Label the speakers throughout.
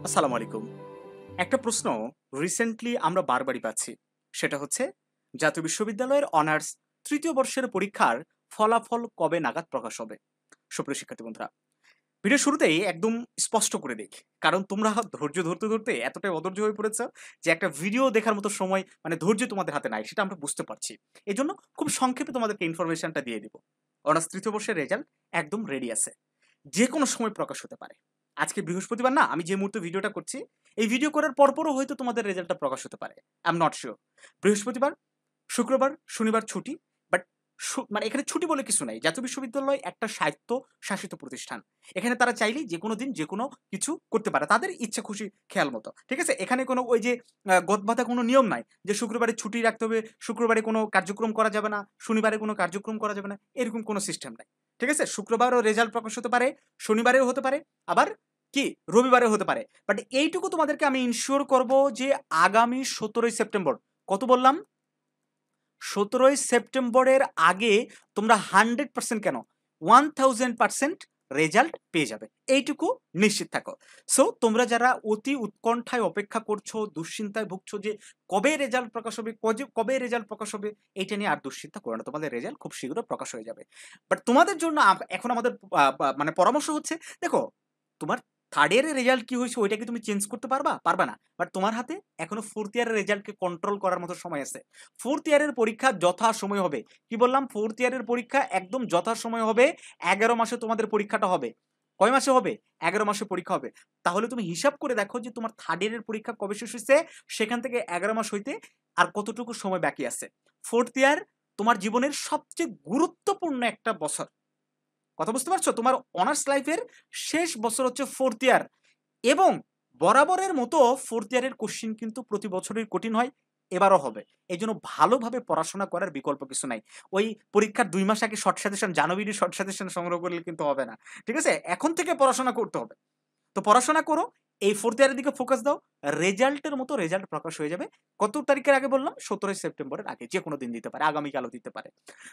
Speaker 1: আসসালামু আলাইকুম। একটা প্রশ্ন রিসেন্টলি আমরা বারবারই পাচ্ছি। সেটা হচ্ছে জাতীয় বিশ্ববিদ্যালয়ের অনার্স ৩য় বর্ষের পরীক্ষার ফলাফল কবে নাগাদ প্রকাশ হবে? সুপ্রিয় শিক্ষার্থী বন্ধুরা, ভিডিও শুরুতেই একদম স্পষ্ট করে দেই। কারণ তোমরা ধৈর্য ধরতে এতটাই অধৈর্য হয়ে পড়েছ যে একটা ভিডিও দেখার মতো সময় ধৈর্য তোমাদের হাতে নাই সেটা আমরা বুঝতে পারছি। এজন্য খুব সংক্ষেপে তোমাদেরকে ইনফরমেশনটা দিয়ে দিব। অনার্স ৩য় বর্ষের রেজাল্ট একদম রেডি আছে। যেকোনো সময় প্রকাশ হতে পারে। আজকে বৃহস্পতিবার না? আমি যে মুহূর্তে ভিডিওটা করছি, এই ভিডিও করার পরপরও হয়তো তোমাদের রেজাল্টটা প্রকাশ হতে পারে। I am not sure. বৃহস্পতিবার, শুক্রবার, শনিবার ছুটি। বাট এখানে ছুটি বলে কিছু নাই। জাতীয় বিশ্ববিদ্যালয় একটা স্বায়ত্ত শাসিত প্রতিষ্ঠান। এখানে তারা চাইলেই যেকোনো দিন যেকোনো কিছু করতে পারে। তাদের ইচ্ছা খুশি খেয়াল মতো। ঠিক আছে? এখানে কোনো ওই যে গদ-বাঁধা কোনো নিয়ম নাই যে শুক্রবারে ছুটি রাখতে হবে, শুক্রবারে কোনো কার্যক্রম করা যাবে না, শনিবারে কোনো কার্যক্রম করা যাবে না। এরকম কোনো সিস্টেম নাই। ঠিক আছে? শুক্রবারও রেজাল্ট প্রকাশ হতে পারে, শনিবারেও হতে পারে, আবার কি রবিবারেও হতে পারে। বাট এইটুকু তোমাদেরকে আমি ইনশিওর করব যে আগামী ১৭ই সেপ্টেম্বর, কত বললাম? ১৭ই সেপ্টেম্বরের আগে তোমরা 100% কেন 1000% রেজাল্ট পেয়ে যাবে। এইটুকু নিশ্চিত থাকো। সো তোমরা যারা অতি উৎকণ্ঠায় অপেক্ষা করছো, দুশ্চিন্তায় ভুগছো যে কবে রেজাল্ট প্রকাশ হবে, কবে রেজাল্ট প্রকাশ হবে, এইটা নিয়ে আর দুশ্চিন্তা করো না। তোমাদের রেজাল্ট খুব শীঘ্রই প্রকাশ হয়ে যাবে। বাট তোমাদের জন্য এখন আমাদের পরামর্শ হচ্ছে, দেখো তোমার 3rd ইয়ারের রেজাল্ট কি হইছে ওইটা কি তুমি চেঞ্জ করতে পারবা? পারবা না। বাট তোমার হাতে এখনো 4th ইয়ারের রেজাল্টকে কন্ট্রোল করার মতো সময় আছে। 4th ইয়ারের পরীক্ষা যথাসময়ে হবে। কি বললাম? 4th ইয়ারের পরীক্ষা একদম যথাসময়ে হবে। 11 মাসে তোমাদের পরীক্ষাটা হবে। কয় মাসে হবে? 11 মাসে পরীক্ষা হবে। তাহলে তুমি হিসাব করে দেখো যে তোমার 3rd ইয়ারের পরীক্ষা কবে শেষ হইছে? সেখান থেকে 11 মাস হইতে আর কতটুকু সময় বাকি আছে? 4th ইয়ার তোমার জীবনের সবচেয়ে গুরুত্বপূর্ণ একটা বছর। কথা বুঝতে পারছো? তোমার অনার্স লাইফের শেষ বছর হচ্ছে 4th ইয়ার এবং বরাবরের মতো 4th ইয়ারের কোশ্চেন কিন্তু প্রতি বছরই কঠিন হয়, এবারও হবে। এইজন্য ভালোভাবে পড়াশোনা করার বিকল্প কিছু নাই। ওই পরীক্ষার 2 মাস আগে শর্ট সাজেশন, জানুয়ারির শর্ট সাজেশন সংগ্রহ করলে কিন্তু হবে না। ঠিক আছে? এখন থেকে পড়াশোনা করতে হবে। তো পড়াশোনা করো, এই 4th ইয়ারের দিকে ফোকাস দাও। রেজাল্টের মতো রেজাল্ট প্রকাশ হয়ে যাবে। কত তারিখের আগে বললাম? 17ই সেপ্টেম্বরের আগে। যেকোনো দিন দিতে পারে, আগামীকালও দিতে পারে।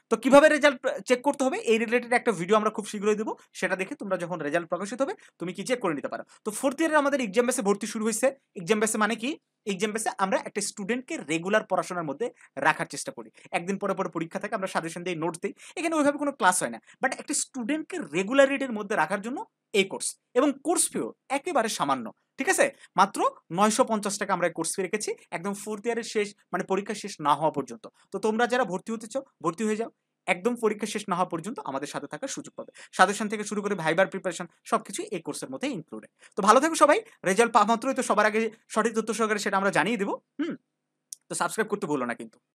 Speaker 1: তো কিভাবে রেজাল্ট চেক করতে হবে এই রিলেটেড একটা ভিডিও আমরা খুব শীঘ্রই দেব। সেটা দেখে তোমরা যখন রেজাল্ট প্রকাশিত হবে তুমি কি চেক করে নিতে পারো। তো 4th ইয়ারের আমাদের এক্সাম বেসে ভর্তি শুরু হইছে। এক্সাম বেসে মানে কি? এক্সাম বেসে আমরা একটা স্টুডেন্টকে রেগুলার পড়াশোনার মধ্যে রাখার চেষ্টা করি। একদিন পরে পরীক্ষা থাকে, আমরা সাজেশন দেই, নোটস দেই। এখানে ওইভাবে কোনো ক্লাস হয় না। বাট একটা স্টুডেন্টকে রেগুলারিটির মধ্যে রাখার জন্য এই কোর্স, এবং কোর্স ফিও একেবারে সামান্য। ঠিক আছে? মাত্র ৳৯৫০ আমরা এই কোর্স ফি রেখেছি একদম 4th ইয়ারের শেষ, পরীক্ষা শেষ না হওয়া পর্যন্ত। তো তোমরা যারা ভর্তি হতে চাও ভর্তি হয়ে যাও। একদম পরীক্ষা শেষ না হওয়া পর্যন্ত আমাদের সাথে থাকার সুযোগ পাবে। সাজেশন থেকে শুরু করে ভাইবার প্রিপারেশন সবকিছুই এই কোর্সের মধ্যে ইনক্লুডেড। তো ভালো থেকো সবাই। রেজাল্ট পাওয়া মাত্রই তো সবার আগে সঠিক তথ্য সহকারে সেটা আমরা জানিয়ে দিব। হুম? তো সাবস্ক্রাইব করতে ভুলো না কিন্তু।